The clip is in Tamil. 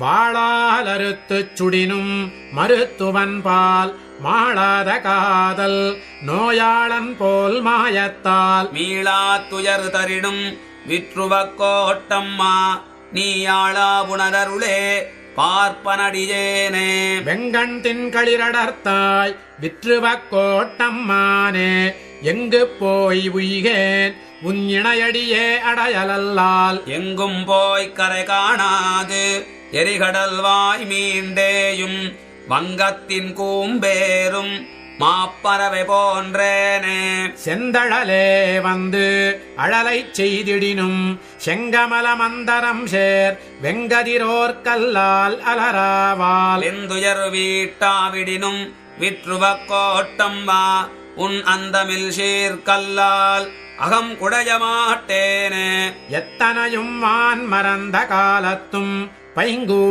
வாளால் அறுத்துச் சுடினும் மருத்துவன்பால் மாளாத காதல் நோயாளன் போல் மாயத்தால் மீளா துயர் தரிடும் விற்றுவக்கோட்டம்மா நீயாளா புனதருளே பார்ப்பனடியேனே. வெங்கண் தின்களிரடர்த்தாய் விற்றுவக்கோட்டம்மானே எங்கு போய் உய்கேன் உன் இணையடியே அடையலல்லால். எங்கும் போய் கரை காணாது எரிகடல் வாய் மீண்டேயும் வங்கத்தின் கூம்பேரும் மாப்பறவை போன்றேனே. செந்தழலே வந்து அழலைச் செய்திடினும் செங்கமல மந்தரம் சேர் வெங்கதிரோர்கல்லால் அலராவால். எந்துயர் வீட்டாவிடினும் விற்றுவக்கோட்டம்மா உன் அந்தமில் சீர்கல்லால் அகம் குடைய மாட்டேனே. எத்தனையும் வான் மறந்த காலத்தும் பைங்கூ